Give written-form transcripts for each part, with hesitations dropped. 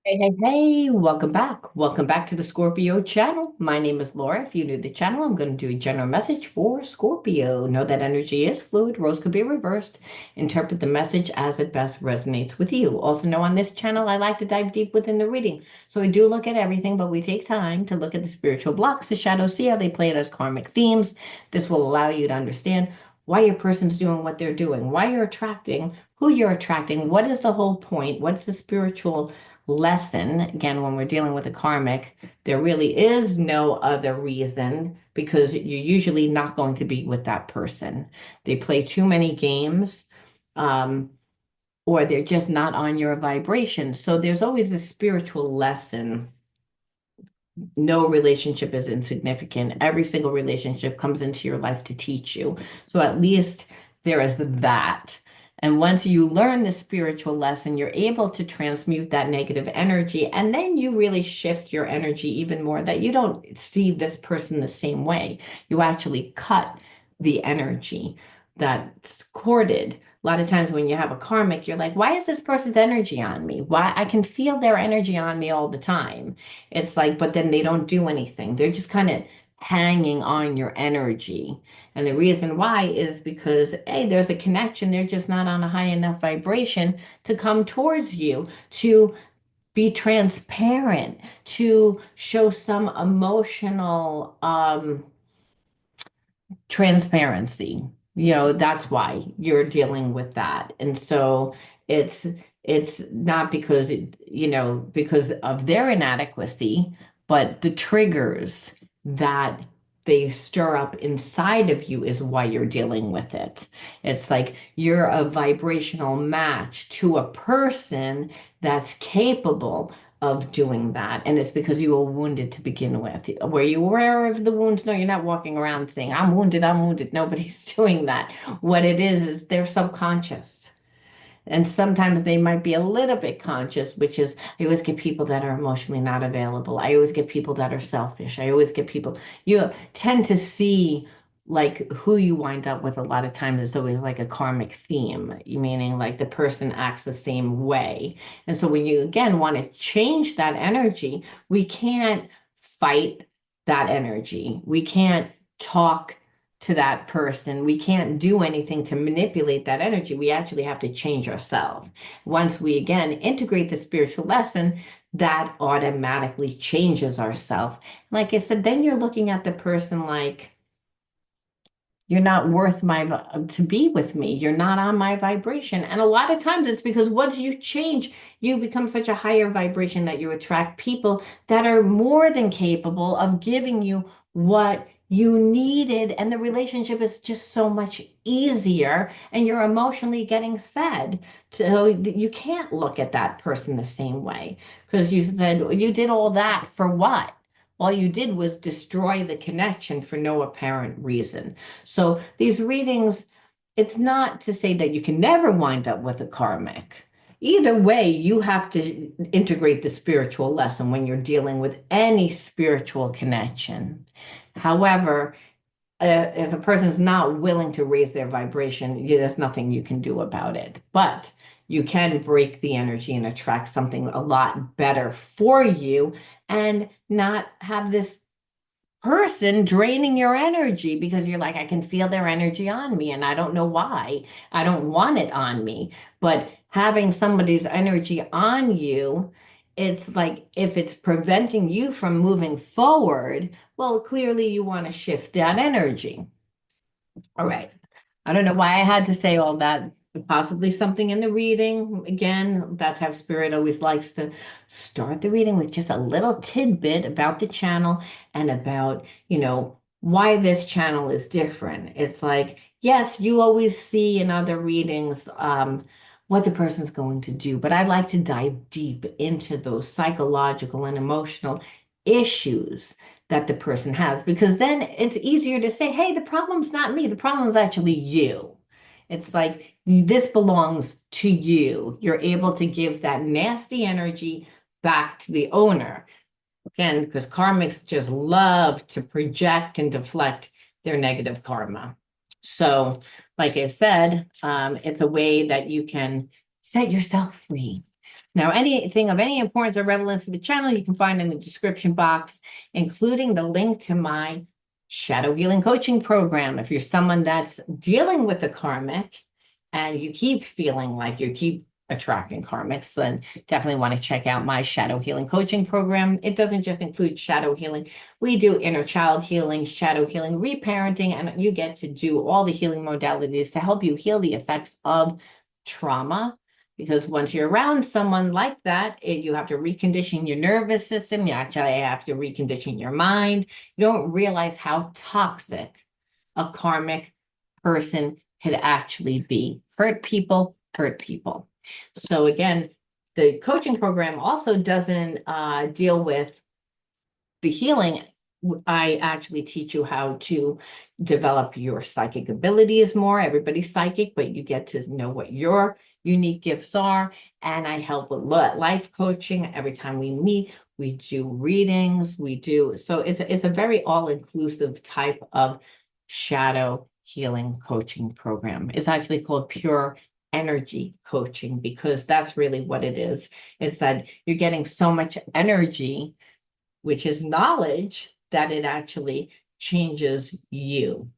Hey, hey, hey, welcome back. Welcome back to the Scorpio channel. My name is Laura. If you're new to the channel, I'm going to do a general message for Scorpio. Know that energy is fluid, roles could be reversed. Interpret the message as it best resonates with you. Also know on this channel, I like to dive deep within the reading. So we do look at everything, but we take time to look at the spiritual blocks, the shadows, see how they play it as karmic themes. This will allow you to understand why your person's doing what they're doing, why you're attracting, who you're attracting, what is the whole point, what's the spiritual lesson. Again, when we're dealing with a karmic, there really is no other reason because you're usually not going to be with that person. They play too many games, um, or they're just not on your vibration. So there's always a spiritual lesson. No relationship is insignificant. Every single relationship comes into your life to teach you. So at least there is that. And once you learn the spiritual lesson, you're able to transmute that negative energy. And then you really shift your energy even more that you don't see this person the same way. You actually cut the energy that's corded. A lot of times when you have a karmic, you're like, why is this person's energy on me? Why I can feel their energy on me all the time. It's like, but then they don't do anything. They're just kind of hanging on your energy. And the reason why is because, hey, there's a connection. They're just not on a high enough vibration to come towards you, to be transparent, to show some emotional transparency. That's why you're dealing with that. And so it's it's not because because of their inadequacy, but the triggers that they stir up inside of you is why you're dealing with it. It's like you're a vibrational match to a person that's capable of doing that. And it's because you were wounded to begin with. Were you aware of the wounds? No, you're not walking around saying, I'm wounded, I'm wounded. Nobody's doing that. What it is they're subconscious. And sometimes they might be a little bit conscious, which is I always get people that are emotionally not available. I always get people that are selfish. I always get people, you tend to see like who you wind up with a lot of times is always like a karmic theme, meaning like the person acts the same way. And so when you again want to change that energy, we can't fight that energy. We can't talk to that person. We can't do anything to manipulate that energy. We actually have to change ourselves. Once we again integrate the spiritual lesson, that automatically changes ourselves. Like I said, then you're looking at the person like, you're not worth to be with me. You're not on my vibration. And a lot of times it's because once you change, you become such a higher vibration that you attract people that are more than capable of giving you what you needed. And the relationship is just so much easier and you're emotionally getting fed. So you can't look at that person the same way because you said you did all that for what? All you did was destroy the connection for no apparent reason. So these readings, it's not to say that you can never wind up with a karmic. Either way, you have to integrate the spiritual lesson when you're dealing with any spiritual connection. However, if a person's not willing to raise their vibration, there's nothing you can do about it. But you can break the energy and attract something a lot better for you and not have this person draining your energy because you're like, I can feel their energy on me and I don't know why. I don't want it on me. But having somebody's energy on you, it's like if it's preventing you from moving forward, well, clearly you want to shift that energy. All right. I don't know why I had to say all that. Possibly something in the reading. Again, that's how Spirit always likes to start the reading with just a little tidbit about the channel and about, why this channel is different. It's like, yes, you always see in other readings what the person's going to do, but I like to dive deep into those psychological and emotional issues that the person has, because then it's easier to say, hey, the problem's not me, the problem's actually you. It's like this belongs to you. You're able to give that nasty energy back to the owner. Again, because karmics just love to project and deflect their negative karma. So, like I said, it's a way that you can set yourself free. Now, anything of any importance or relevance to the channel, you can find in the description box, including the link to my shadow healing coaching program. If you're someone that's dealing with the karmic and you keep feeling like you keep attracting karmics, then definitely want to check out my shadow healing coaching program. It doesn't just include shadow healing. We do inner child healing, shadow healing, reparenting, and you get to do all the healing modalities to help you heal the effects of trauma. Because once you're around someone like that, you have to recondition your nervous system. You actually have to recondition your mind. You don't realize how toxic a karmic person could actually be. Hurt people, hurt people. So again, the coaching program also doesn't deal with the healing. I actually teach you how to develop your psychic abilities more. Everybody's psychic, but you get to know what your unique gifts are. And I help with life coaching. Every time we meet, we do readings. We do, so it's a very all-inclusive type of shadow healing coaching program. It's actually called pure energy coaching because that's really what it is. It's that you're getting so much energy, which is knowledge, that it actually changes you.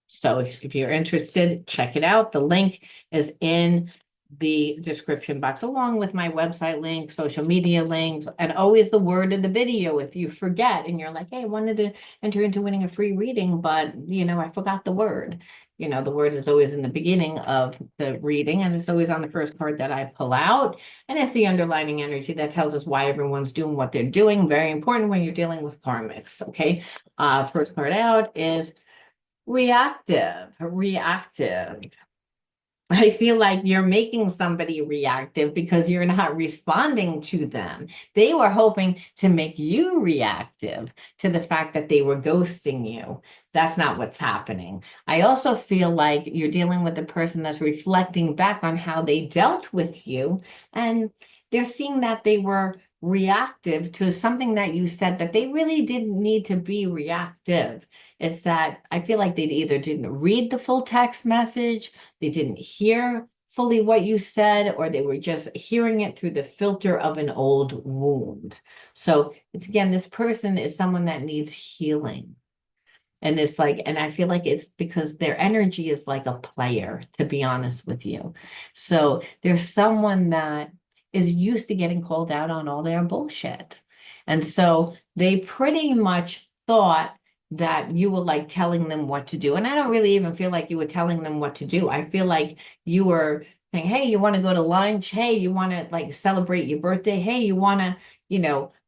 So if you're interested, check it out. The link is in the description box, along with my website link, social media links, and always the word in the video. If you forget and you're like, hey, I wanted to enter into winning a free reading, but I forgot the word. The word is always in the beginning of the reading, and it's always on the first card that I pull out. And it's the underlining energy that tells us why everyone's doing what they're doing. Very important when you're dealing with karmics. Okay. First card out is reactive. I feel like you're making somebody reactive because you're not responding to them. They were hoping to make you reactive to the fact that they were ghosting you. That's not what's happening. I also feel like you're dealing with a person that's reflecting back on how they dealt with you, and they're seeing that they were reactive to something that you said that they really didn't need to be reactive. It's that I feel like they either didn't read the full text message, they didn't hear fully what you said, or they were just hearing it through the filter of an old wound. So it's again, this person is someone that needs healing. And it's like, and I feel like it's because their energy is like a player, to be honest with you. So there's someone that is used to getting called out on all their bullshit. And so they pretty much thought that you were like telling them what to do. And I don't really even feel like you were telling them what to do. I feel like you were saying, hey, you want to go to lunch? Hey, you want to like celebrate your birthday? Hey, you want to,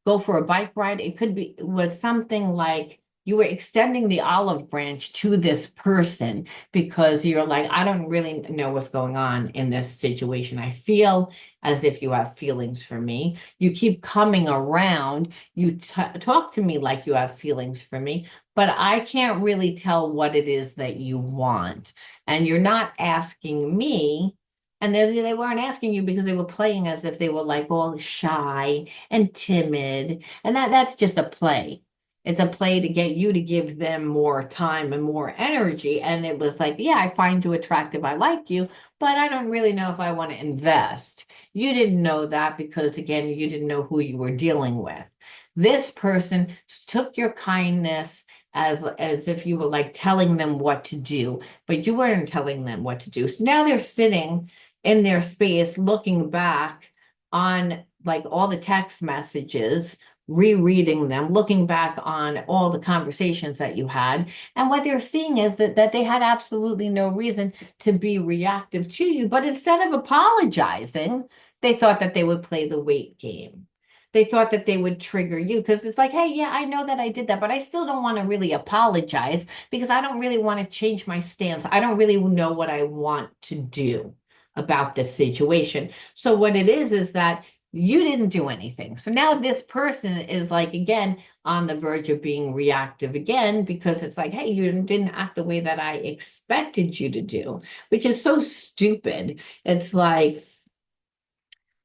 go for a bike ride? It was something like, you were extending the olive branch to this person because you're like, I don't really know what's going on in this situation. I feel as if you have feelings for me. You keep coming around. You talk to me like you have feelings for me, but I can't really tell what it is that you want. And you're not asking me. And they weren't asking you because they were playing as if they were like all shy and timid. And that's just a play. It's a play to get you to give them more time and more energy. And it was like, yeah, I find you attractive. I like you, but I don't really know if I want to invest. You didn't know that because, again, you didn't know who you were dealing with. This person took your kindness as if you were like telling them what to do, but you weren't telling them what to do. So now they're sitting in their space looking back on like all the text messages, rereading them, looking back on all the conversations that you had. And what they're seeing is that they had absolutely no reason to be reactive to you. But instead of apologizing, they thought that they would play the wait game. They thought that they would trigger you because it's like, hey, yeah, I know that I did that, but I still don't want to really apologize because I don't really want to change my stance. I don't really know what I want to do about this situation. So what it is that you didn't do anything. So now this person is like, again, on the verge of being reactive again, because it's like, hey, you didn't act the way that I expected you to do, which is so stupid. It's like,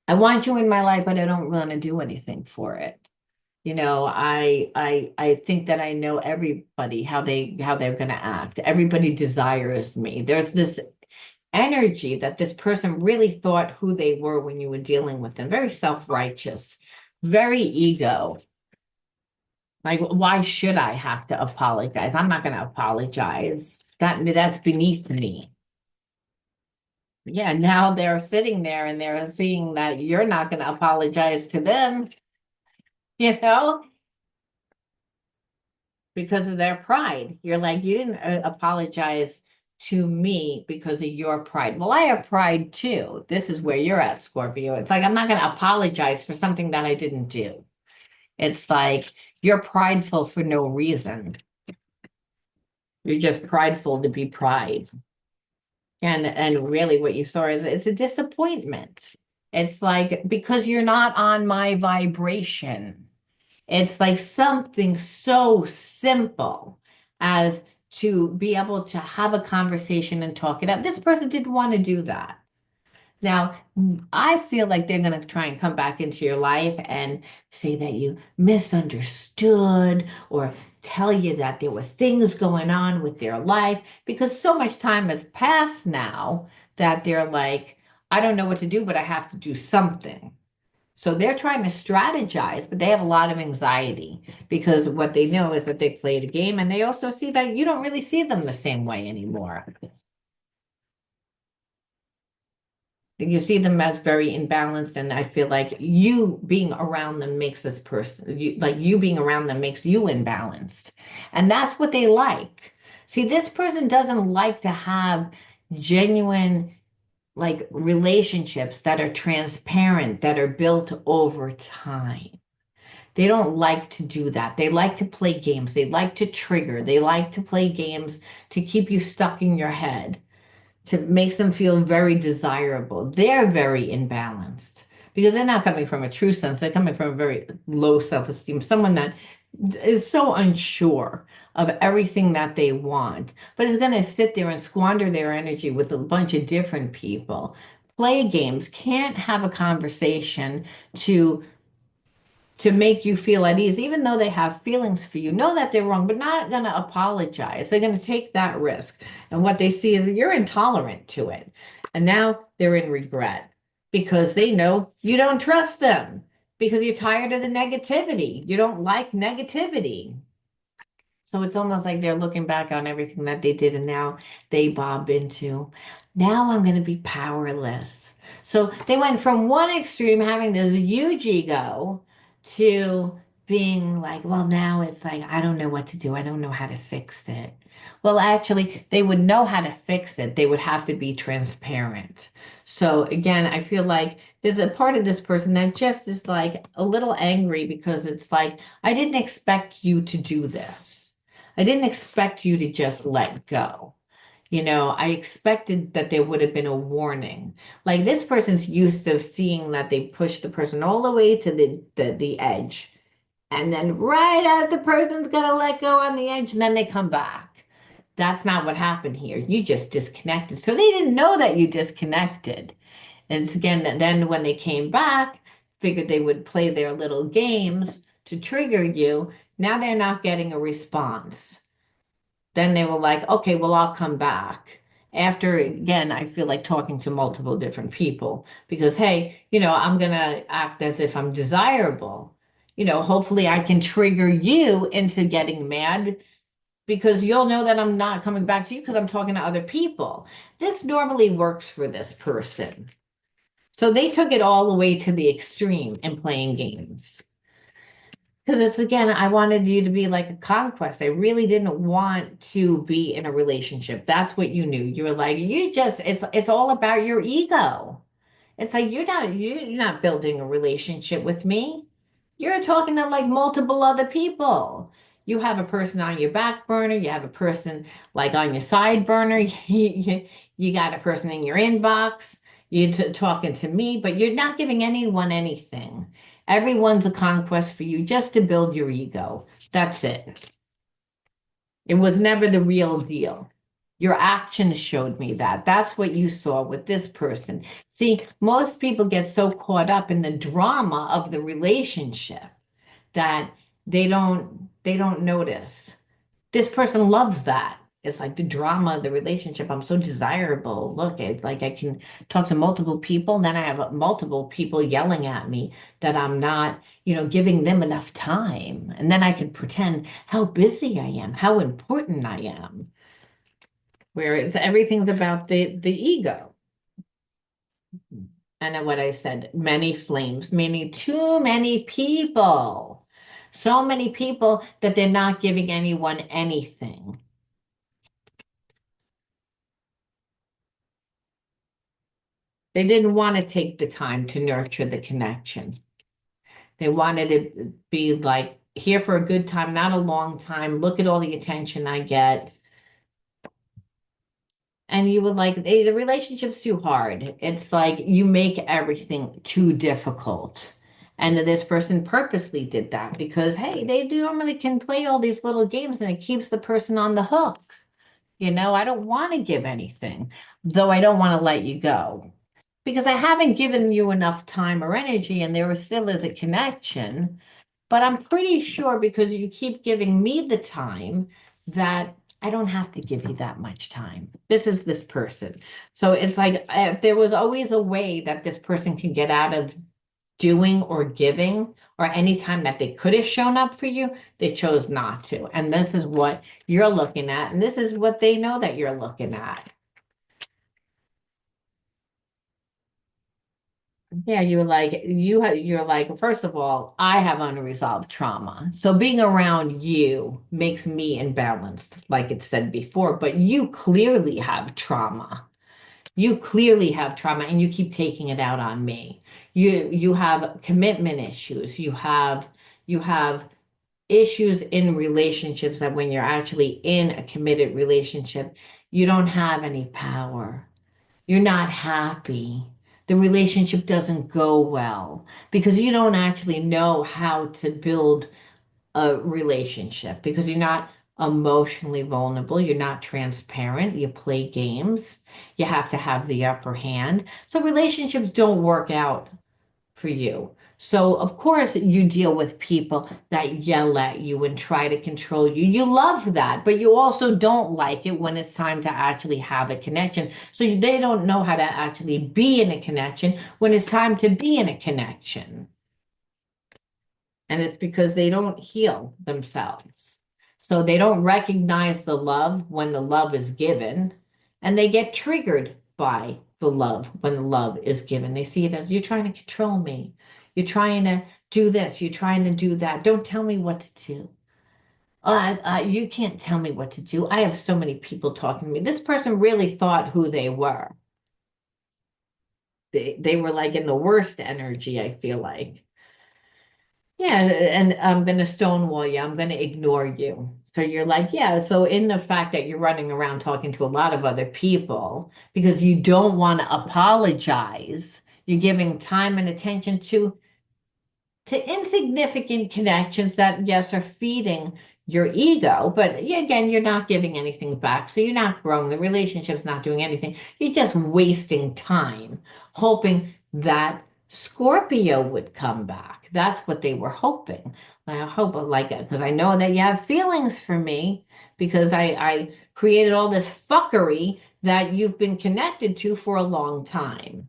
I want you in my life, but I don't want to do anything for it. I think that I know everybody how they're going to act. Everybody desires me. There's this energy that this person really thought who they were when you were dealing with them. Very self-righteous, very ego. Like, why should I have to apologize? I'm not going to apologize. That's beneath me. Yeah, now they're sitting there and they're seeing that you're not going to apologize to them, you know, because of their pride. You're like, you didn't apologize to me because of your pride. Well, I have pride too. This is where you're at, Scorpio. It's like, I'm not going to apologize for something that I didn't do. It's like, you're prideful for no reason. You're just prideful to be pride. And really what you saw is it's a disappointment. It's like because you're not on my vibration. It's like something so simple as to be able to have a conversation and talk it out. This person didn't want to do that. Now, I feel like they're going to try and come back into your life and say that you misunderstood or tell you that there were things going on with their life because so much time has passed now that they're like, I don't know what to do, but I have to do something. So they're trying to strategize, but they have a lot of anxiety because what they know is that they played a game and they also see that you don't really see them the same way anymore. You see them as very imbalanced, and I feel like you being around them makes this person, you being around them makes you imbalanced. And that's what they like. See, this person doesn't like to have genuine, like relationships that are transparent, that are built over time. They don't like to do that. They like to play games. They like to trigger. They like to play games to keep you stuck in your head to makes them feel very desirable. They're very imbalanced because they're not coming from a true sense. They're coming from a very low self-esteem, someone that is so unsure of everything that they want, but is going to sit there and squander their energy with a bunch of different people, play games, can't have a conversation to make you feel at ease, even though they have feelings for you, know that they're wrong, but not going to apologize. They're going to take that risk. And what they see is that you're intolerant to it. And now they're in regret because they know you don't trust them because you're tired of the negativity. You don't like negativity. So it's almost like they're looking back on everything that they did and now they bob into, now I'm going to be powerless. So they went from one extreme, having this huge ego, to being like, well, now it's like, I don't know what to do. I don't know how to fix it. Well, actually, they would know how to fix it. They would have to be transparent. So again, I feel like there's a part of this person that just is like a little angry because it's like, I didn't expect you to do this. I didn't expect you to just let go. I expected that there would have been a warning. Like this person's used to seeing that they push the person all the way to the edge. And then right as the person's gonna let go on the edge, and then they come back. That's not what happened here. You just disconnected. So they didn't know that you disconnected. And it's again, then when they came back, figured they would play their little games to trigger you. Now they're not getting a response. Then they were like, okay, well, I'll come back. After, again, I feel like talking to multiple different people because, hey, I'm going to act as if I'm desirable. Hopefully I can trigger you into getting mad because you'll know that I'm not coming back to you because I'm talking to other people. This normally works for this person. So they took it all the way to the extreme in playing games. Because it's again, I wanted you to be like a conquest. I really didn't want to be in a relationship. That's what you knew. You were like, it's all about your ego. It's like you're not building a relationship with me. You're talking to like multiple other people. You have a person on your back burner, you have a person like on your side burner, you got a person in your inbox, you're talking to me, but you're not giving anyone anything. Everyone's a conquest for you just to build your ego. That's it. It was never the real deal. Your actions showed me that. That's what you saw with this person. See, most people get so caught up in the drama of the relationship that they don't notice. This person loves that. It's like the drama of the relationship. I'm so desirable. Look, like I can talk to multiple people, and then I have multiple people yelling at me that I'm not, giving them enough time. And then I can pretend how busy I am, how important I am, where it's everything's about the ego. And then what I said, many flames, meaning too many people. So many people that they're not giving anyone anything. They didn't want to take the time to nurture the connection. They wanted to be like here for a good time, not a long time. Look at all the attention I get. And you would like, the relationship's too hard. It's like you make everything too difficult. And that this person purposely did that because, hey, they normally can play all these little games and it keeps the person on the hook. I don't want to give anything, though I don't want to let you go because I haven't given you enough time or energy, and there still is a connection. But I'm pretty sure because you keep giving me the time that I don't have to give you that much time. This is this person. So it's like if there was always a way that this person can get out of doing or giving, or any time that they could have shown up for you, they chose not to. And this is what you're looking at, and this is what they know that you're looking at. Yeah, you're like, first of all, I have unresolved trauma. So being around you makes me imbalanced, like it said before, but you clearly have trauma. You clearly have trauma and you keep taking it out on me. You have commitment issues. You have issues in relationships that when you're actually in a committed relationship, you don't have any power. You're not happy. The relationship doesn't go well because you don't actually know how to build a relationship because you're not emotionally vulnerable. You're not transparent. You play games. You have to have the upper hand. So relationships don't work out for you. So, of course, you deal with people that yell at you and try to control you. You love that, but you also don't like it when it's time to actually have a connection. So, they don't know how to actually be in a connection when it's time to be in a connection. And it's because they don't heal themselves. So, they don't recognize the love when the love is given, and they get triggered by the love when the love is given. They see it as you're trying to control me. You're trying to do this. You're trying to do that. Don't tell me what to do. You can't tell me what to do. I have so many people talking to me. This person really thought who they were. They were like in the worst energy, I feel like. Yeah, and I'm going to stonewall you. I'm going to ignore you. So you're like, yeah. So in the fact that you're running around talking to a lot of other people because you don't want to apologize, you're giving time and attention to insignificant connections that, yes, are feeding your ego. But yeah, again, you're not giving anything back. So you're not growing. The relationship's not doing anything. You're just wasting time, hoping that Scorpio would come back. That's what they were hoping. I hope, like, because I know that you have feelings for me because I created all this fuckery that you've been connected to for a long time.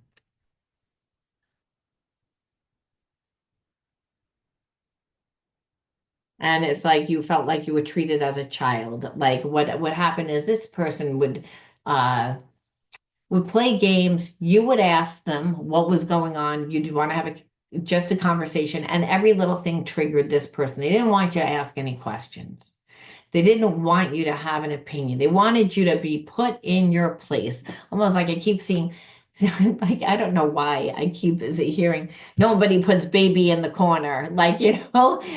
And it's like you felt like you were treated as a child. Like what happened is this person would play games. You would ask them what was going on. You'd want to have just a conversation, and every little thing triggered this person. They didn't want you to ask any questions. They didn't want you to have an opinion. They wanted you to be put in your place. Almost like I keep seeing, like, I don't know why I keep hearing nobody puts baby in the corner. Like,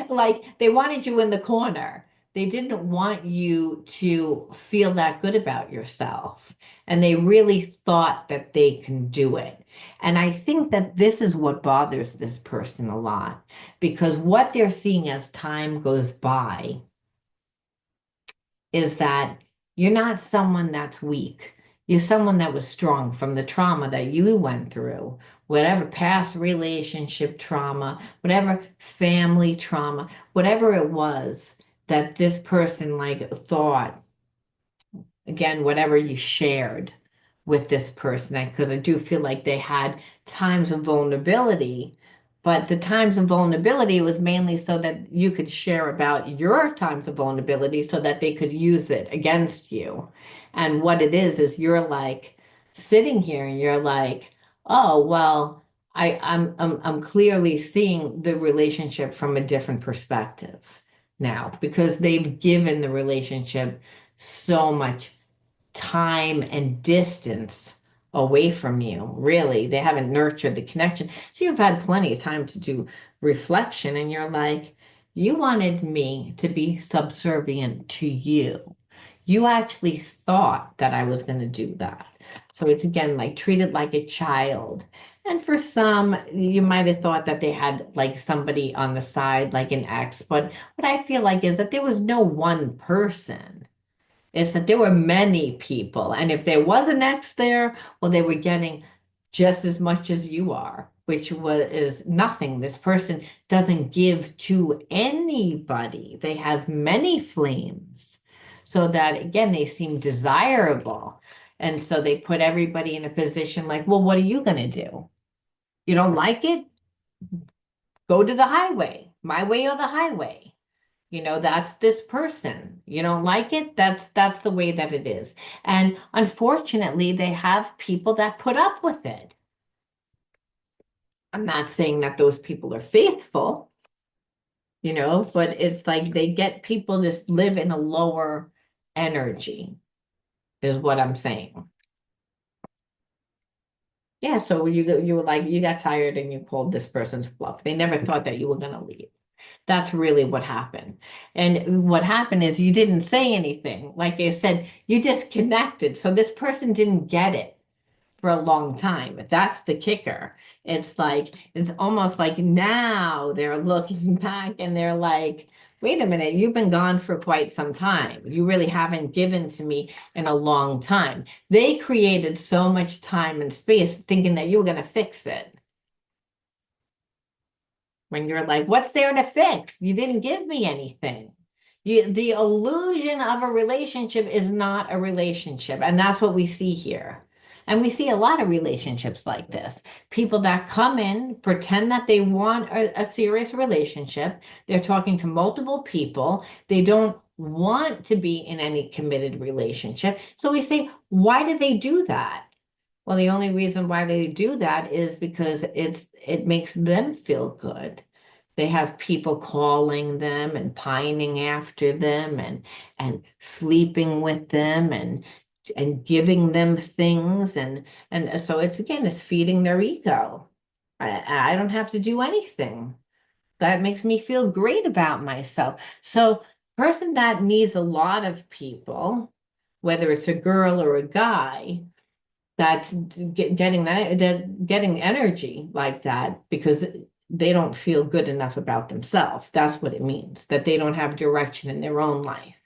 like they wanted you in the corner. They didn't want you to feel that good about yourself. And they really thought that they can do it. And I think that this is what bothers this person a lot because what they're seeing as time goes by is that you're not someone that's weak. You're someone that was strong from the trauma that you went through, whatever past relationship trauma, whatever family trauma, whatever it was that this person like thought again, whatever you shared with this person, because I do feel like they had times of vulnerability, but the times of vulnerability was mainly so that you could share about your times of vulnerability so that they could use it against you. And what it is you're like sitting here and you're like, oh, well, I'm clearly seeing the relationship from a different perspective now because they've given the relationship so much time and distance away from you. Really, they haven't nurtured the connection. So you've had plenty of time to do reflection, and you're like, you wanted me to be subservient to you. You actually thought that I was going to do that. So it's again like treated like a child. And for some, you might have thought that they had like somebody on the side, like an ex. But what I feel like is that there was no one person. It's that there were many people. And if there was an X there, well, they were getting just as much as you are, which is nothing. This person doesn't give to anybody. They have many flames. So that again, they seem desirable. And so they put everybody in a position like, well, what are you going to do? You don't like it? Go to the highway, my way or the highway. That's this person. You don't like it? That's the way that it is. And unfortunately, they have people that put up with it. I'm not saying that those people are faithful, but it's like they get people to live in a lower energy, is what I'm saying. Yeah, so you were like you got tired and you called this person's bluff. They never thought that you were gonna leave. That's really what happened. And what happened is you didn't say anything. Like I said, you disconnected. So this person didn't get it for a long time. That's the kicker. It's almost like now they're looking back and they're like, wait a minute, you've been gone for quite some time. You really haven't given to me in a long time. They created so much time and space thinking that you were going to fix it. When you're like, what's there to fix? You didn't give me anything. The illusion of a relationship is not a relationship. And that's what we see here. And we see a lot of relationships like this. People that come in, pretend that they want a serious relationship. They're talking to multiple people. They don't want to be in any committed relationship. So we say, why do they do that? Well, the only reason why they do that is because it makes them feel good. They have people calling them and pining after them and sleeping with them and giving them things and so it's feeding their ego. I don't have to do anything. That makes me feel great about myself. So, person that needs a lot of people, whether it's a girl or a guy, that's getting energy like that because they don't feel good enough about themselves. That's what it means, that they don't have direction in their own life.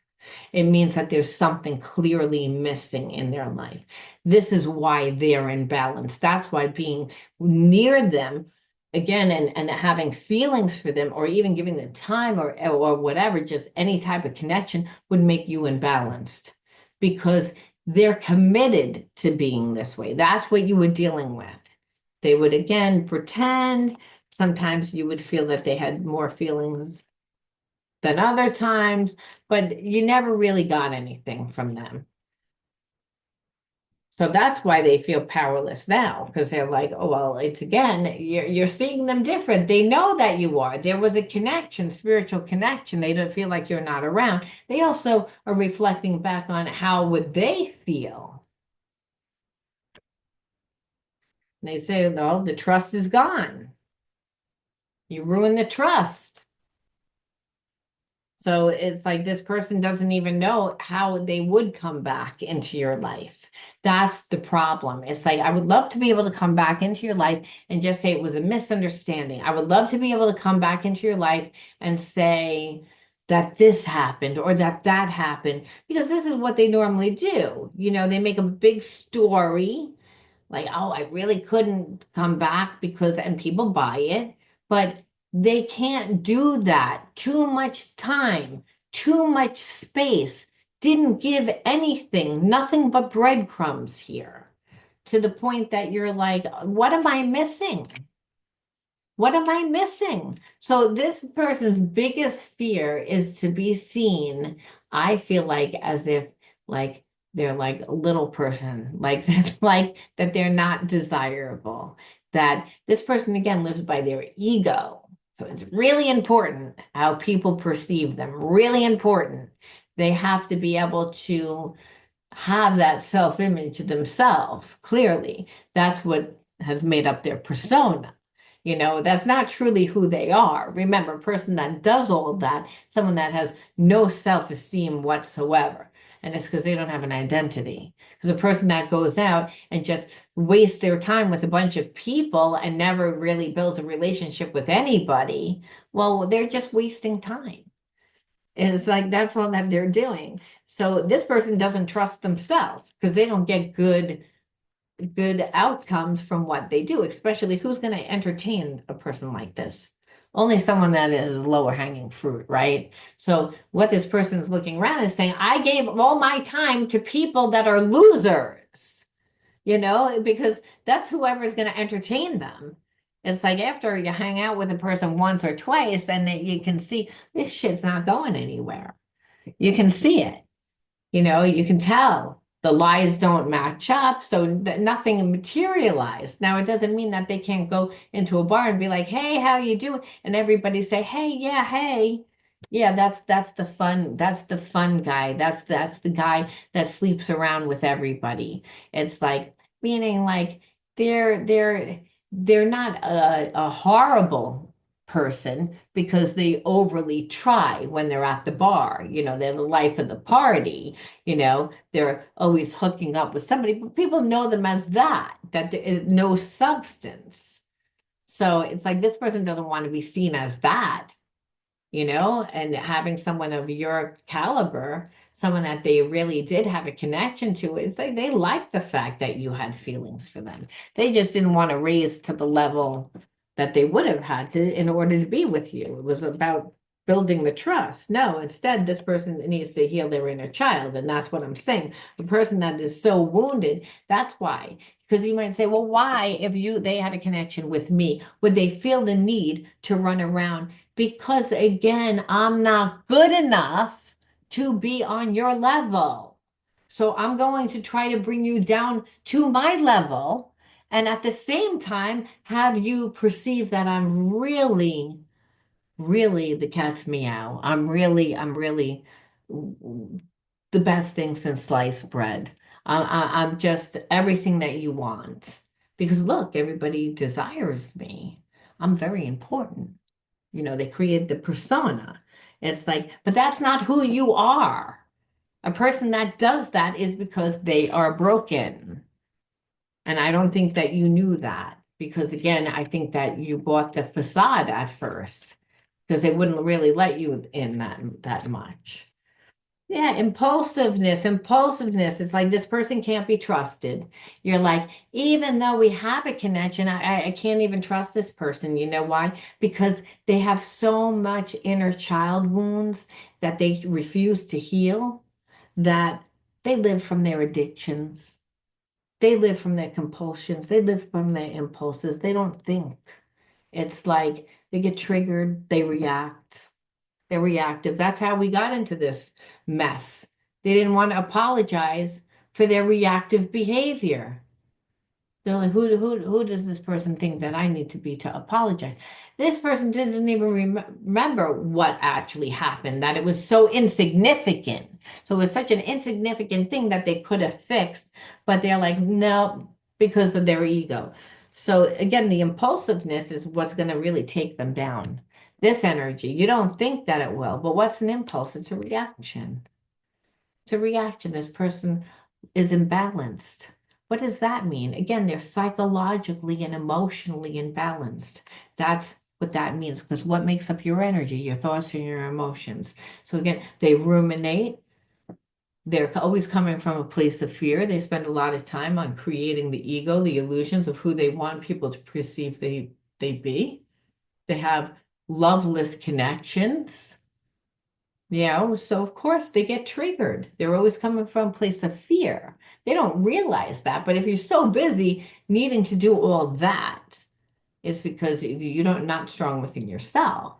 It means that there's something clearly missing in their life. This is why they're in balance. That's why being near them again and having feelings for them or even giving them time or whatever, just any type of connection would make you imbalanced because they're committed to being this way. That's what you were dealing with. They would again pretend. Sometimes you would feel that they had more feelings than other times, but you never really got anything from them. So that's why they feel powerless now, because they're like, oh, well, it's again, you're seeing them different. They know that you are. There was a connection, spiritual connection. They don't feel like you're not around. They also are reflecting back on how would they feel. And they say, no, the trust is gone. You ruin the trust. So it's like this person doesn't even know how they would come back into your life. That's the problem. It's like, I would love to be able to come back into your life and just say it was a misunderstanding. I would love to be able to come back into your life and say that this happened or that happened, because this is what they normally do. They make a big story like, oh, I really couldn't come back because, and people buy it, but they can't do that. Too much time, too much space didn't give anything, nothing but breadcrumbs here, to the point that you're like, what am I missing? What am I missing? So this person's biggest fear is to be seen, I feel like, as if like they're like a little person, like like that they're not desirable. That this person again lives by their ego. So it's really important how people perceive them, really important. They have to be able to have that self-image themselves, clearly. That's what has made up their persona. That's not truly who they are. Remember, a person that does all of that, someone that has no self-esteem whatsoever. And it's because they don't have an identity. Because a person that goes out and just wastes their time with a bunch of people and never really builds a relationship with anybody, well, they're just wasting time. It's like that's all that they're doing. So this person doesn't trust themselves because they don't get good outcomes from what they do, especially who's going to entertain a person like this? Only someone that is lower hanging fruit, right? So what this person is looking around is saying, I gave all my time to people that are losers, because that's whoever's going to entertain them. It's like after you hang out with a person once or twice, and then you can see this shit's not going anywhere. You can see it. You can tell the lies don't match up, so nothing materialized. Now, it doesn't mean that they can't go into a bar and be like, "Hey, how you doing?" And everybody say, "Hey, yeah, hey." Yeah, that's the fun guy. That's the guy that sleeps around with everybody. It's like meaning like they're not a horrible person because they overly try when they're at the bar. They're the life of the party. They're always hooking up with somebody, but people know them as that there is no substance. So it's like this person doesn't want to be seen as that, and having someone of your caliber, someone that they really did have a connection to, it's like they like the fact that you had feelings for them. They just didn't want to raise to the level that they would have had to in order to be with you. It was about building the trust. No, instead, this person needs to heal their inner child. And that's what I'm saying. The person that is so wounded, that's why. Because you might say, well, why, if they had a connection with me, would they feel the need to run around? Because again, I'm not good enough to be on your level. So I'm going to try to bring you down to my level. And at the same time, have you perceive that I'm really, really the cat's meow. I'm really the best thing since sliced bread. I'm just everything that you want. Because look, everybody desires me. I'm very important. They create the persona. It's like, but that's not who you are. A person that does that is because they are broken. And I don't think that you knew that because, again, I think that you bought the facade at first because they wouldn't really let you in that much. Yeah, impulsiveness. It's like this person can't be trusted. You're like, even though we have a connection, I can't even trust this person. You know why? Because they have so much inner child wounds that they refuse to heal, that they live from their addictions. They live from their compulsions. They live from their impulses. They don't think. It's like they get triggered, they react. They're reactive. That's how we got into this mess. They didn't want to apologize for their reactive behavior. They're like, who does this person think that I need to be to apologize? This person doesn't even remember what actually happened, that it was so insignificant. So it was such an insignificant thing that they could have fixed, but they're like, no, because of their ego. So again, the impulsiveness is what's going to really take them down. This energy, you don't think that it will, but what's an impulse? It's a reaction. It's a reaction. This person is imbalanced. What does that mean? Again, they're psychologically and emotionally imbalanced. That's what that means. Because what makes up your energy? Your thoughts and your emotions. So again, they ruminate. They're always coming from a place of fear. They spend a lot of time on creating the ego, the illusions of who they want people to perceive they be. They have loveless connections. So of course they get triggered. They're always coming from a place of fear. They don't realize that, but if you're so busy needing to do all that, it's because you don't not strong within yourself.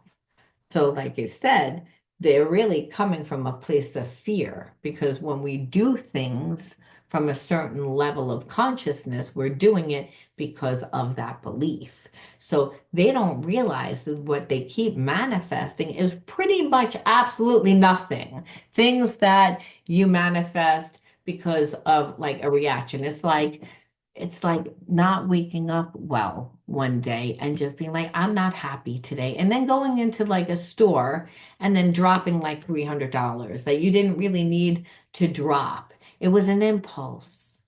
So, like you said, they're really coming from a place of fear because when we do things from a certain level of consciousness, we're doing it because of that belief. So they don't realize that what they keep manifesting is pretty much absolutely nothing. Things that you manifest because of like a reaction. It's like not waking up well one day and just being like, I'm not happy today. And then going into like a store and then dropping like $300 that you didn't really need to drop. It was an impulse.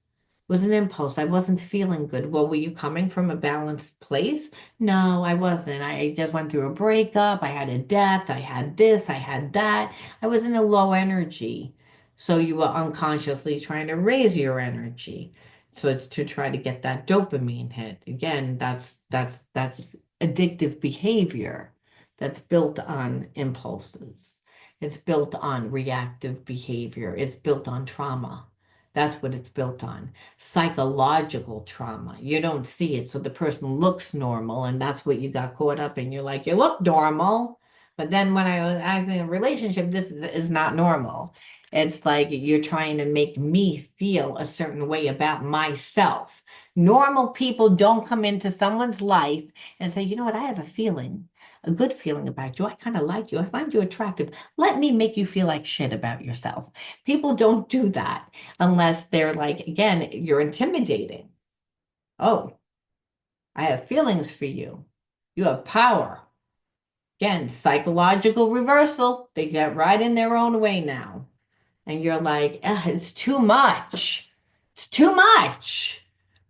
It was an impulse. I wasn't feeling good. Well, were you coming from a balanced place? No, I wasn't. I just went through a breakup. I had a death. I had this. I had that. I was in a low energy. So you were unconsciously trying to raise your energy. So to try to get that dopamine hit. Again, that's addictive behavior that's built on impulses. It's built on reactive behavior. It's built on trauma. That's what it's built on. Psychological trauma. You don't see it. So the person looks normal, and that's what you got caught up in. You're like, you look normal. But then when I was in a relationship, this is not normal. It's like you're trying to make me feel a certain way about myself. Normal people don't come into someone's life and say, you know what, I have a feeling, a good feeling about you. I kind of like you. I find you attractive. Let me make you feel like shit about yourself. People don't do that unless they're like, again, you're intimidating. Oh, I have feelings for you. You have power. Again, psychological reversal. They get right in their own way now. And you're like, "Ugh, it's too much. It's too much.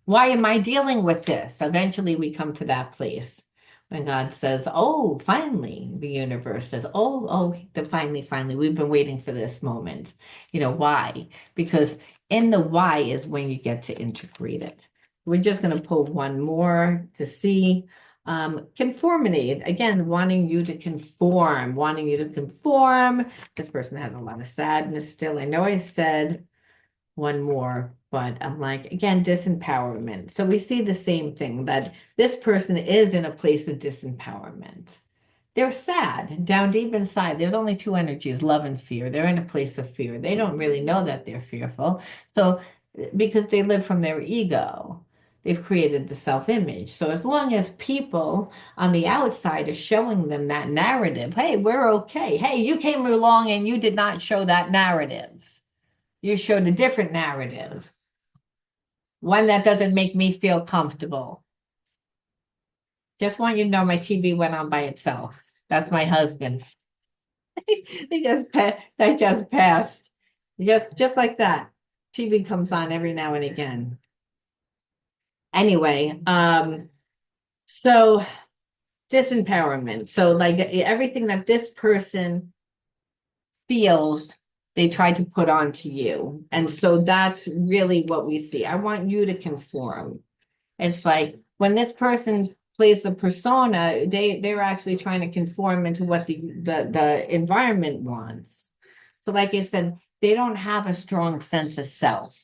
Why am I dealing with this?" Eventually, we come to that place when God says, "Oh, finally," the universe says, finally, we've been waiting for this moment. Why? Because in the why is when you get to integrate it. We're just going to pull one more to see. Conformity, again, wanting you to conform, wanting you to conform. This person has a lot of sadness still. I know I said one more, but I'm like, again, disempowerment. So we see the same thing that this person is in a place of disempowerment. They're sad down deep inside. There's only two energies, love and fear. They're in a place of fear. They don't really know that they're fearful. So, because they live from their ego, they've created the self-image. So, as long as people on the outside are showing them that narrative, hey, we're okay. Hey, you came along and you did not show that narrative. You showed a different narrative, one that doesn't make me feel comfortable. Just want you to know my TV went on by itself. That's my husband. That just passed. Just like that. TV comes on every now and again. Anyway, so disempowerment. So like everything that this person feels, they try to put onto you. And so that's really what we see. I want you to conform. It's like when this person plays the persona, they're actually trying to conform into what the environment wants. So, like I said, they don't have a strong sense of self.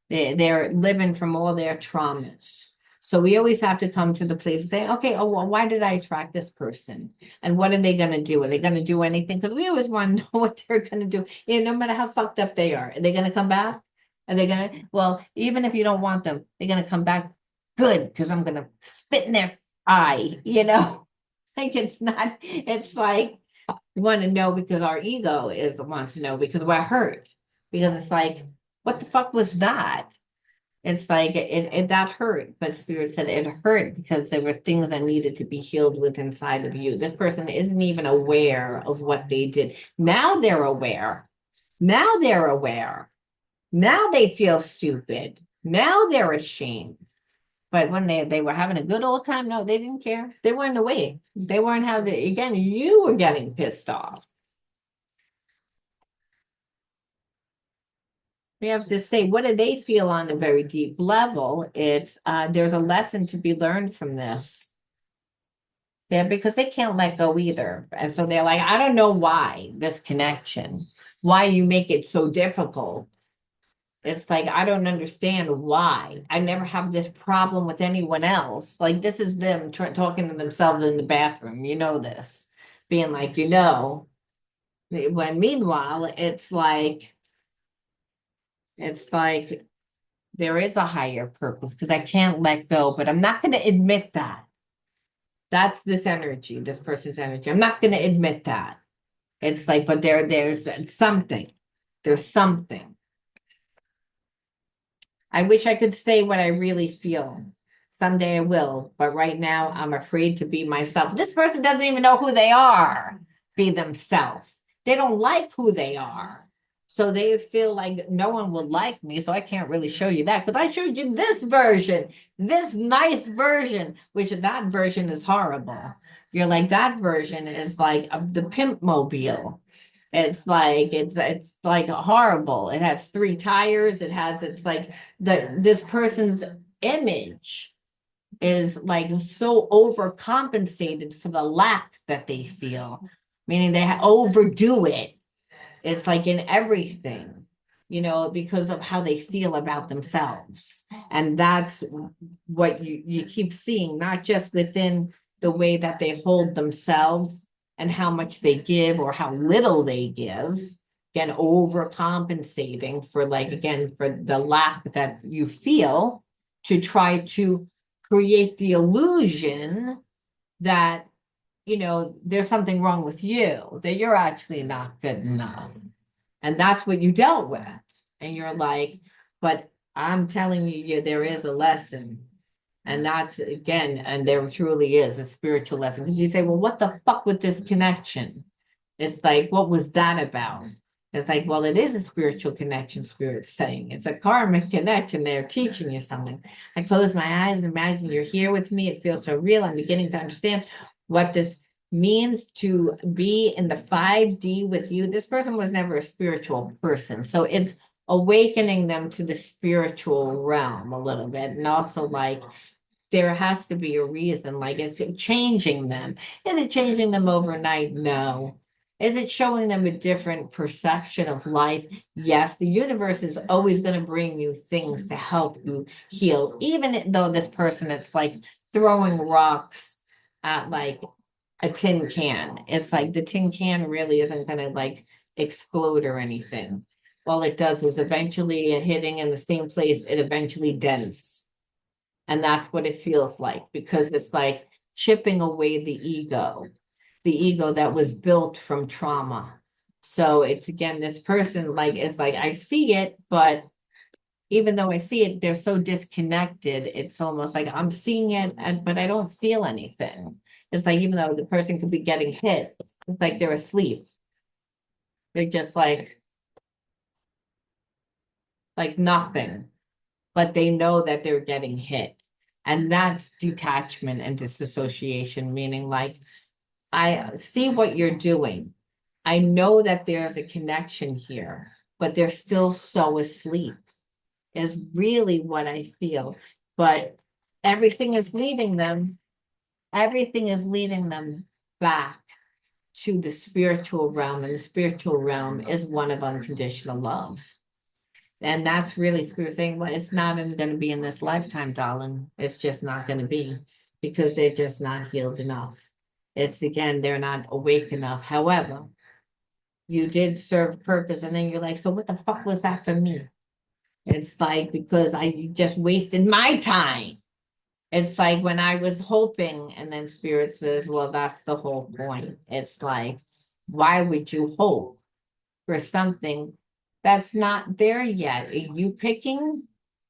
They're living from all their traumas. So we always have to come to the place and say, okay, oh, well, why did I attract this person? And what are they going to do? Are they going to do anything? Because we always want to know what they're going to do. No matter how fucked up they are they going to come back? Are they going to, well, even if you don't want them, they're going to come back good because I'm going to spit in their eye. Like it's like, we want to know because our ego is the one to know because we're hurt. Because it's like, what the fuck was that? It's like that hurt, but Spirit said it hurt because there were things that needed to be healed with inside of you. This person isn't even aware of what they did. Now they're aware. Now they're aware. Now they feel stupid. Now they're ashamed. But when they were having a good old time, no, they didn't care. They weren't away. They weren't having, again, you were getting pissed off. We have to say, what do they feel on a very deep level? It's there's a lesson to be learned from this. Yeah, because they can't let go either. And so they're like, I don't know why this connection, why you make it so difficult. It's like, I don't understand why. I never have this problem with anyone else. Like, this is them talking to themselves in the bathroom. You know this, being like, when meanwhile, it's like there is a higher purpose because I can't let go, but I'm not going to admit that. That's this energy, this person's energy. I'm not going to admit that. It's like, but there's something. There's something. I wish I could say what I really feel. Someday I will, but right now I'm afraid to be myself. This person doesn't even know who they are, be themselves. They don't like who they are. So they feel like no one will like me. So I can't really show you that because I showed you this version, this nice version, which that version is horrible. You're like, that version is like the pimp mobile. It's like horrible. It has three tires. It's like this person's image is like so overcompensated for the lack that they feel, meaning they overdo it. It's like in everything, because of how they feel about themselves. And that's what you keep seeing, not just within the way that they hold themselves and how much they give or how little they give, again, overcompensating for, like, again, for the lack that you feel, to try to create the illusion that there's something wrong with you, that you're actually not good enough. And that's what you dealt with. And you're like, but I'm telling you, there is a lesson. And that's, again, and there truly is a spiritual lesson. Because you say, well, what the fuck with this connection? It's like, what was that about? It's like, well, it is a spiritual connection, Spirit's saying. It's a karmic connection. They're teaching you something. I close my eyes, imagine you're here with me. It feels so real. I'm beginning to understand what this means to be in the 5D with you. This person was never a spiritual person. So it's awakening them to the spiritual realm a little bit. And also, like, there has to be a reason. Like, is it changing them? Is it changing them overnight? No. Is it showing them a different perception of life? Yes. The universe is always going to bring you things to help you heal, even though this person, it's like throwing rocks at like a tin can. It's like the tin can really isn't going to like explode or anything. All it does is eventually hitting in the same place, it eventually dents. And that's what it feels like, because it's like chipping away the ego that was built from trauma. So it's, again, this person, like, it's like, I see it, but even though I see it, they're so disconnected. It's almost like I'm seeing it, but I don't feel anything. It's like, even though the person could be getting hit, it's like they're asleep. They're just like nothing, but they know that they're getting hit. And that's detachment and disassociation, meaning, like, I see what you're doing. I know that there's a connection here, but they're still so asleep, is really what I feel. But everything is leading them, everything is leading them back to the spiritual realm. And the spiritual realm is one of unconditional love. And that's really spirit saying, well, it's not going to be in this lifetime, darling. It's just not going to be, because they're just not healed enough. It's, again, they're not awake enough. However, you did serve purpose. And then you're like, so what the fuck was that for me? It's like, because I just wasted my time. It's like when I was hoping, and then spirit says, well, that's the whole point. It's like, why would you hope for something that's not there yet? Are you picking,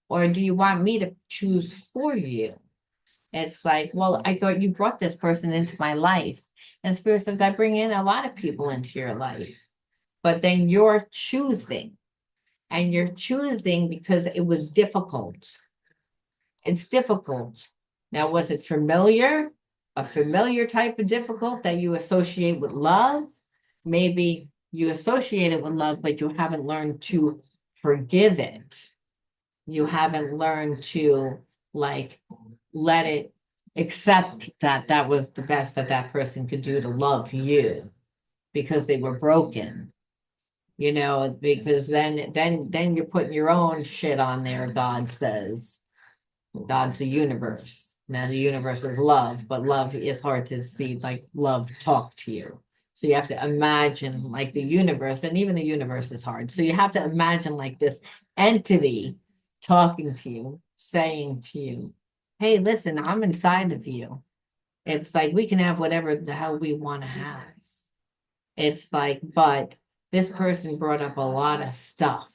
or do you want me to choose for you? It's like, well, I thought you brought this person into my life. And Spirit says, I bring in a lot of people into your life, but then you're choosing, and you're choosing because it was difficult. It's difficult. Now, was it familiar? A familiar type of difficult that you associate with love? Maybe you associate it with love, but you haven't learned to forgive it. You haven't learned to, like, let it accept that that was the best that that person could do to love you because they were broken, because then you're putting your own shit on there. God says God's the universe. Now the universe is love, but love is hard to see, like love talk to you. So you have to imagine like the universe, and even the universe is hard. So you have to imagine like this entity talking to you, saying to you, hey, listen, I'm inside of you. It's like we can have whatever the hell we want to have. It's like, but this person brought up a lot of stuff,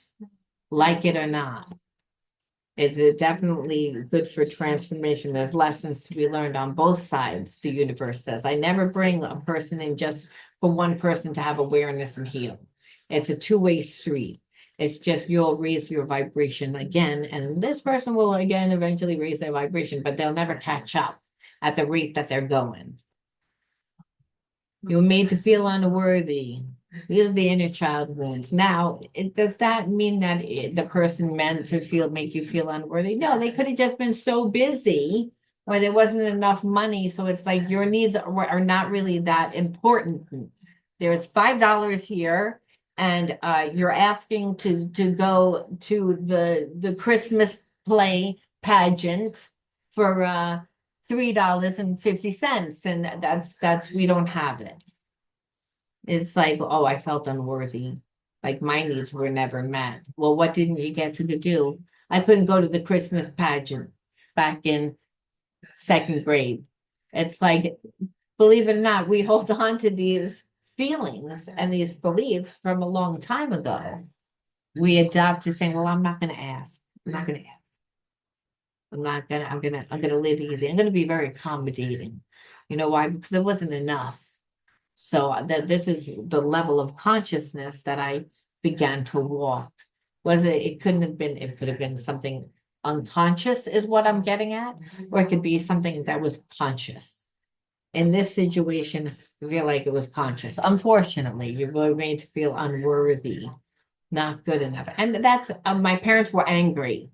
like it or not. It's definitely good for transformation. There's lessons to be learned on both sides, the universe says. I never bring a person in just for one person to have awareness and heal. It's a two-way street. It's just you'll raise your vibration again, and this person will again eventually raise their vibration, but they'll never catch up at the rate that they're going. You're made to feel unworthy. These are the inner child wounds. Now, does that mean that the person meant to make you feel unworthy? No, they could have just been so busy or there wasn't enough money. So it's like your needs are not really that important. There's $5 here, and you're asking to go to the Christmas play pageant for $3.50, and that's we don't have it. It's like, oh, I felt unworthy. Like my needs were never met. Well, what didn't you get to do? I couldn't go to the Christmas pageant back in second grade. It's like, believe it or not, we hold on to these feelings and these beliefs from a long time ago. We adopt to saying, well, I'm not going to ask. I'm not going to ask. I'm gonna live easy. I'm gonna be very accommodating. You know why? Because it wasn't enough. So that this is the level of consciousness that I began to walk. Was it? It couldn't have been. It could have been something unconscious, is what I'm getting at, or it could be something that was conscious. In this situation, I feel like it was conscious. Unfortunately, you were made to feel unworthy, not good enough, and that's my parents were angry.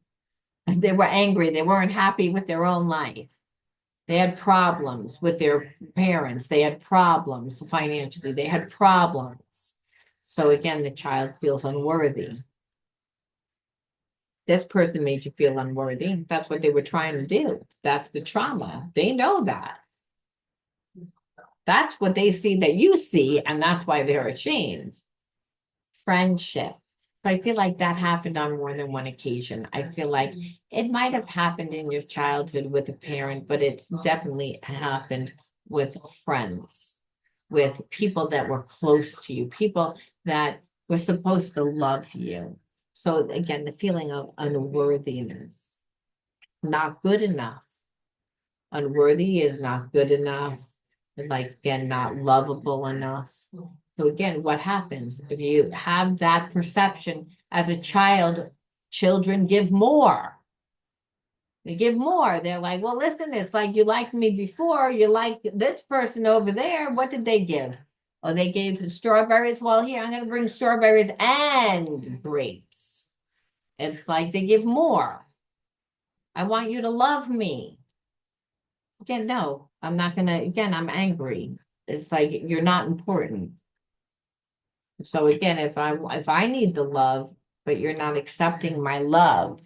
They were angry. They weren't happy with their own life. They had problems with their parents. They had problems financially. They had problems. So again, the child feels unworthy. This person made you feel unworthy. That's what they were trying to do. That's the trauma. They know that. That's what they see that you see, and that's why they're ashamed. Friendship. I feel like that happened on more than one occasion. I feel like it might have happened in your childhood with a parent, but it definitely happened with friends, with people that were close to you, people that were supposed to love you. So again, the feeling of unworthiness, not good enough. Unworthy is not good enough. Like again, not lovable enough. So again, what happens if you have that perception as a child? Children give more. They give more. They're like, well, listen, it's like you liked me before. You like this person over there. What did they give? Oh, they gave strawberries. Well, here, I'm going to bring strawberries and grapes. It's like they give more. I want you to love me. Again, no, I'm not going to. Again, I'm angry. It's like you're not important. So again, if I need the love, but you're not accepting my love,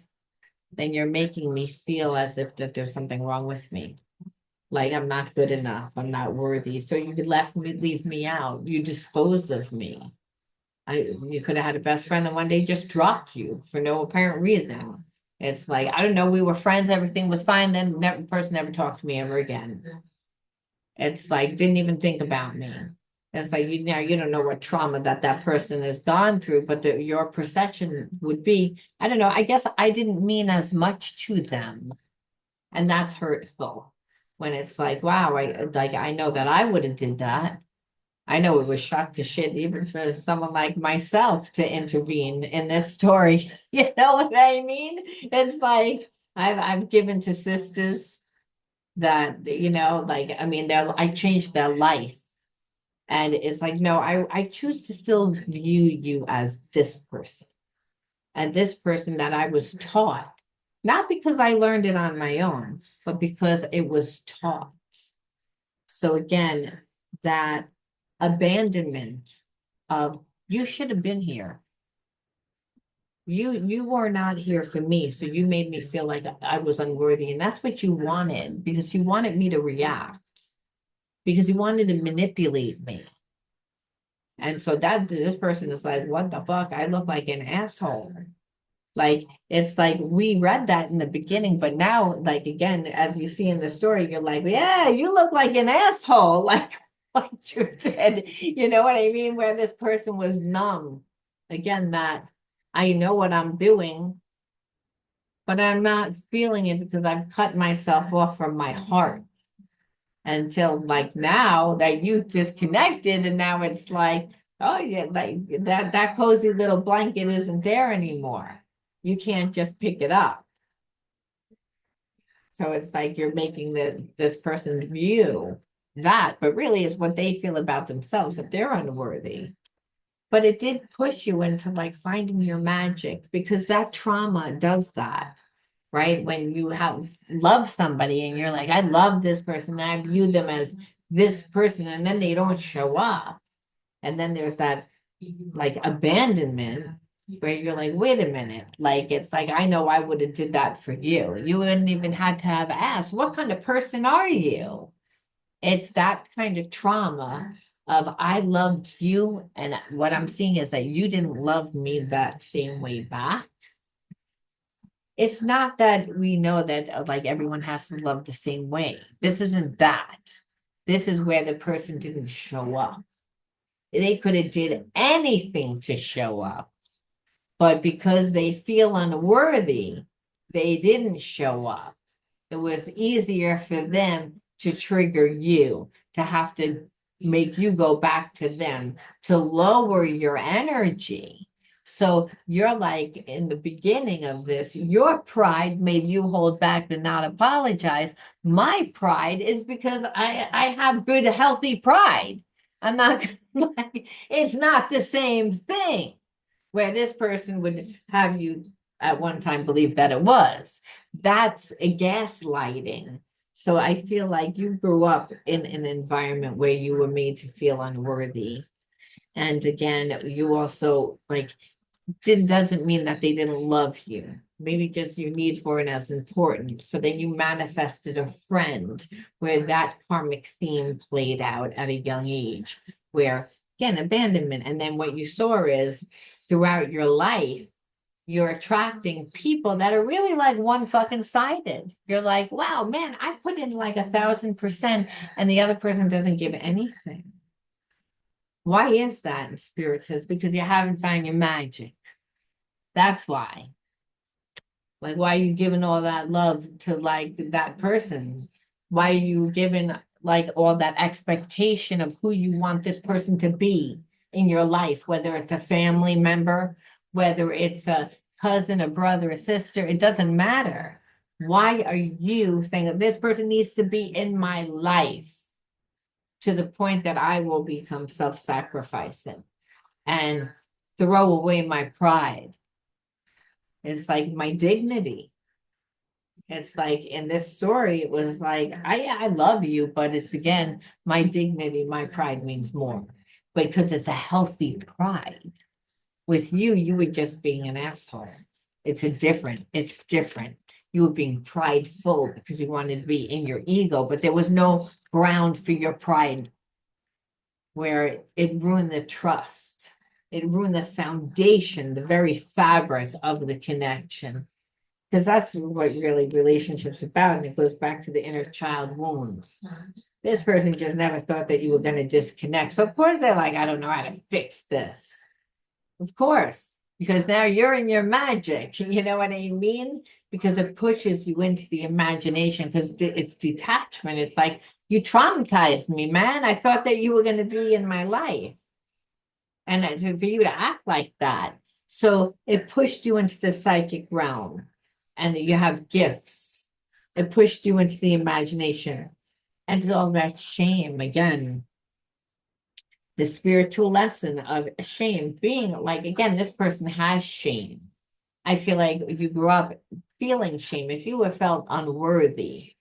then you're making me feel as if that there's something wrong with me. Like I'm not good enough, I'm not worthy. So you could leave me out. You disposed of me. You could have had a best friend that one day just dropped you for no apparent reason. It's like, I don't know, we were friends, everything was fine, then the person never talked to me ever again. It's like, didn't even think about me. It's like you don't know what trauma that person has gone through, but your perception would be, I don't know, I guess I didn't mean as much to them. And that's hurtful. When it's like, wow, I know that I would have did that. I know it was shocked to shit even for someone like myself to intervene in this story. You know what I mean? It's like I've given to sisters that, like, I mean, I changed their life. And it's like, no, I choose to still view you as this person. And this person that I was taught, not because I learned it on my own, but because it was taught. So again, that abandonment of you should have been here. You were not here for me, so you made me feel like I was unworthy, and that's what you wanted because you wanted me to react, because you wanted to manipulate me. And so that this person is like, what the fuck? I look like an asshole. Like it's like we read that in the beginning, but now, like again, as you see in the story, you're like, yeah, you look like an asshole, like what you did. You know what I mean? Where this person was numb. Again, that I know what I'm doing, but I'm not feeling it because I've cut myself off from my heart until like now that you disconnected, and now it's like, oh yeah, like that cozy little blanket isn't there anymore. You can't just pick it up. So it's like you're making this person's view that, but really is what they feel about themselves, that they're unworthy. But it did push you into like finding your magic, because that trauma does that, right? When you have love somebody and you're like, I love this person, and I view them as this person, and then they don't show up. And then there's that like abandonment where you're like, wait a minute, like it's like I know I would have did that for you. You wouldn't even had to have asked, what kind of person are you? It's that kind of trauma of I loved you, and what I'm seeing is that you didn't love me that same way back. It's not that we know that like everyone has to love the same way. This isn't that. This is where the person didn't show up. They could have did anything to show up, but because they feel unworthy, they didn't show up. It was easier for them to trigger you, to have to make you go back to them, to lower your energy. So you're like in the beginning of this, your pride made you hold back and not apologize. My pride is because I have good, healthy pride. I'm not like, it's not the same thing where this person would have you at one time believe that it was. That's a gaslighting. So I feel like you grew up in an environment where you were made to feel unworthy. And again, you also like doesn't mean that they didn't love you. Maybe just your needs weren't as important. So then you manifested a friend where that karmic theme played out at a young age, where again, abandonment. And then what you saw is throughout your life, you're attracting people that are really like one fucking sided. You're like, wow, man, I put in like 1,000%, and the other person doesn't give anything. Why is that? And Spirit says, because you haven't found your magic. That's why. Like, why are you giving all that love to like that person? Why are you giving like all that expectation of who you want this person to be in your life, whether it's a family member, whether it's a cousin, a brother, a sister, it doesn't matter. Why are you saying that this person needs to be in my life to the point that I will become self-sacrificing and throw away my pride? It's like my dignity. It's like in this story, it was like, I love you, but it's again, my dignity, my pride means more because it's a healthy pride. With you, you were just being an asshole. It's different. You were being prideful because you wanted to be in your ego, but there was no ground for your pride where it ruined the trust. It ruined the foundation, the very fabric of the connection. Because that's what really relationships about, and it goes back to the inner child wounds. This person just never thought that you were going to disconnect. So of course they're like, I don't know how to fix this. Of course, because now you're in your magic. You know what I mean? Because it pushes you into the imagination, because it's detachment. It's like, you traumatized me, man. I thought that you were going to be in my life. And for you to act like that. So it pushed you into the psychic realm, and you have gifts. It pushed you into the imagination. And it's all that shame again. The spiritual lesson of shame being like, again, this person has shame. I feel like you grew up feeling shame. If you were felt unworthy,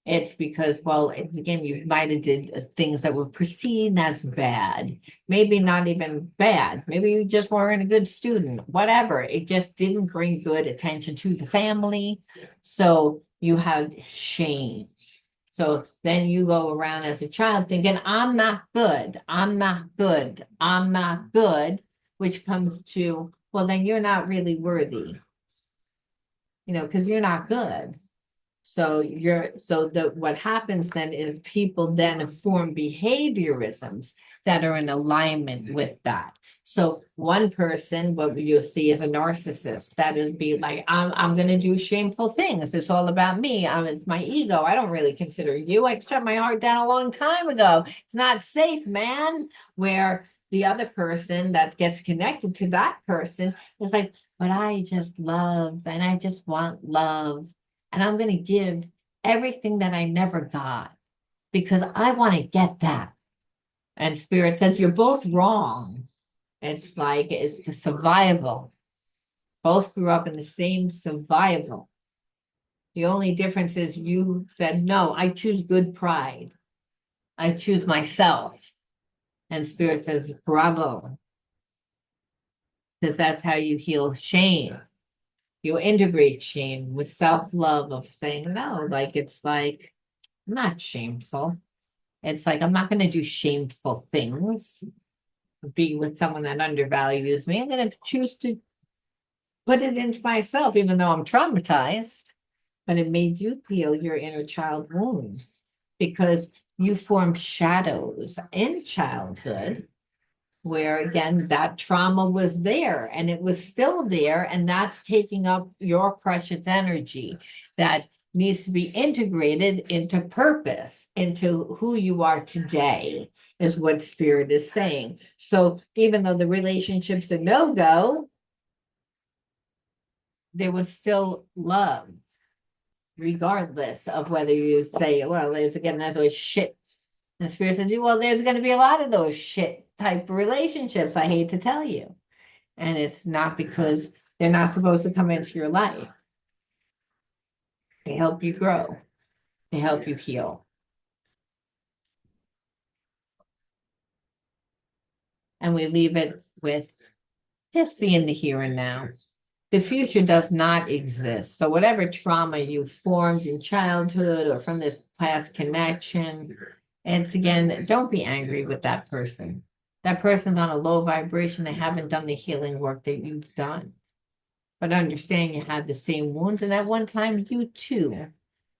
It's because, well, it's, again, you might have did things that were perceived as bad, maybe not even bad. Maybe you just weren't a good student, whatever. It just didn't bring good attention to the family. So you have shame. So then you go around as a child thinking, I'm not good, I'm not good, I'm not good, which comes to, well, then you're not really worthy, because you're not good. So what happens then is people then form behaviorisms that are in alignment with that. So one person, what you'll see is a narcissist that is be like, I'm gonna do shameful things. It's all about me. It's my ego. I don't really consider you. I shut my heart down a long time ago. It's not safe, man. Where the other person that gets connected to that person is like, but I just love and I just want love. And I'm going to give everything that I never got because I want to get that. And Spirit says, you're both wrong. It's like it's the survival. Both grew up in the same survival. The only difference is you said, no, I choose good pride. I choose myself. And Spirit says, bravo. Because that's how you heal shame. You integrate shame with self-love of saying, no, like it's like, I'm not shameful. It's like, I'm not going to do shameful things, be with someone that undervalues me. I'm going to choose to put it into myself, even though I'm traumatized. But it made you feel your inner child wounds because you formed shadows in childhood where, again, that trauma was there and it was still there. And that's taking up your precious energy that needs to be integrated into purpose, into who you are today, is what Spirit is saying. So even though the relationship's a no-go, there was still love, regardless of whether you say, well, there's again, there's always shit. And Spirit says, well, there's going to be a lot of those shit type relationships, I hate to tell you. And it's not because they're not supposed to come into your life. They help you grow. They help you heal. And we leave it with just be in the here and now. The future does not exist. So whatever trauma you formed in childhood or from this past connection, it's again, don't be angry with that person. That person's on a low vibration. They haven't done the healing work that you've done. But understand you had the same wounds, and at one time you too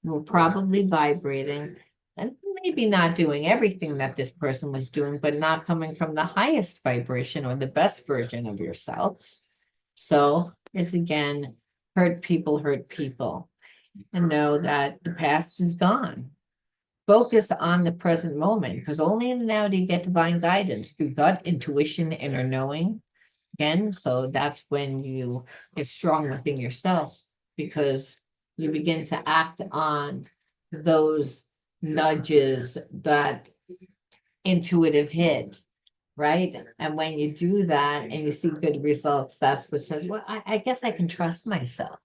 were probably vibrating and maybe not doing everything that this person was doing, but not coming from the highest vibration or the best version of yourself. So it's again, hurt people, and know that the past is gone. Focus on the present moment because only in the now do you get divine guidance through gut, intuition, inner knowing. Again, so that's when you get strong within yourself because you begin to act on those nudges, that intuitive hit, right? And when you do that and you see good results, that's what says, well, I guess I can trust myself.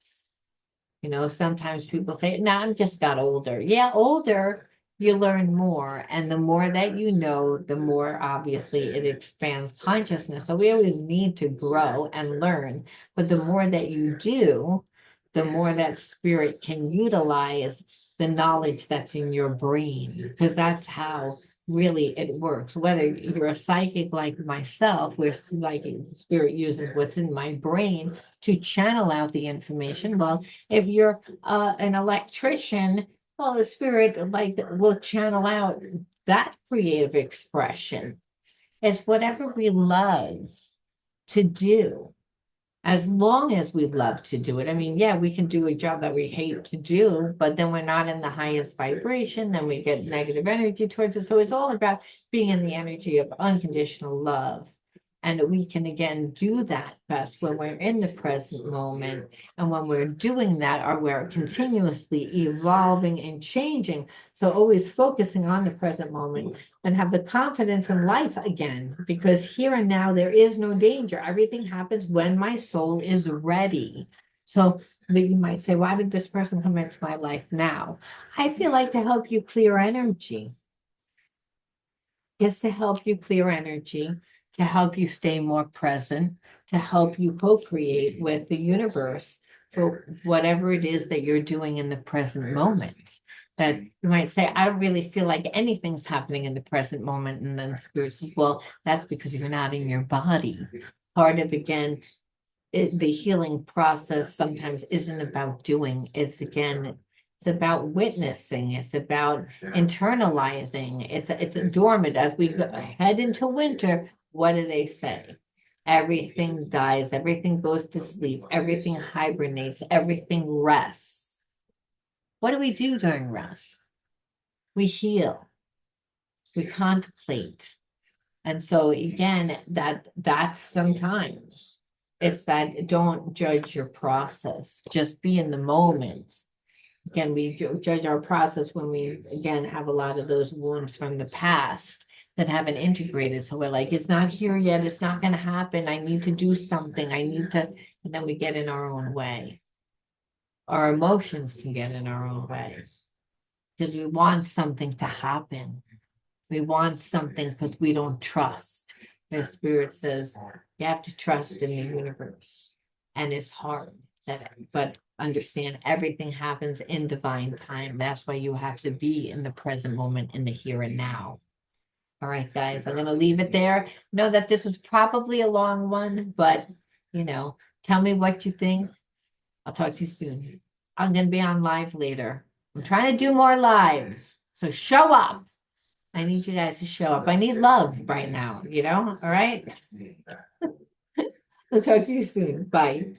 Sometimes people say, no, I'm just got older. Yeah, older, you learn more. And the more that you know, the more obviously it expands consciousness. So we always need to grow and learn. But the more that you do, the more that spirit can utilize the knowledge that's in your brain. Because that's how really it works. Whether you're a psychic like myself, where like spirit uses what's in my brain to channel out the information. Well, if you're an electrician, well, the spirit like will channel out that creative expression. It's whatever we love to do. As long as we love to do it. I mean, yeah, we can do a job that we hate to do, but then we're not in the highest vibration, then we get negative energy towards it. So it's all about being in the energy of unconditional love. And we can again do that best when we're in the present moment. And when we're doing that, or we're continuously evolving and changing. So always focusing on the present moment and have the confidence in life again, because here and now there is no danger. Everything happens when my soul is ready. So that you might say, why did this person come into my life now? I feel like to help you clear energy, just to help you clear energy, to help you stay more present, to help you co-create with the universe for whatever it is that you're doing in the present moment. That you might say, I don't really feel like anything's happening in the present moment. And then spirit says, well, that's because you're not in your body. Part of, again, the healing process sometimes isn't about doing. It's about witnessing. It's about internalizing. It's a dormant as we head into winter. What do they say? Everything dies. Everything goes to sleep. Everything hibernates. Everything rests. What do we do during rest? We heal. We contemplate. And so again, that's sometimes it's that don't judge your process, just be in the moment. Again, we judge our process when we again have a lot of those wounds from the past that haven't integrated. So we're like, it's not here yet, it's not going to happen. I need to do something. I need to, and then we get in our own way. Our emotions can get in our own way because we want something to happen. We want something because we don't trust. The spirit says you have to trust in the universe. And it's hard. But understand everything happens in divine time. That's why you have to be in the present moment, in the here and now. All right, guys, I'm going to leave it there. Know that this was probably a long one, but tell me what you think. I'll talk to you soon. I'm going to be on live later. I'm trying to do more lives. So show up. I need you guys to show up. I need love right now, all right? Let's talk to you soon. Bye.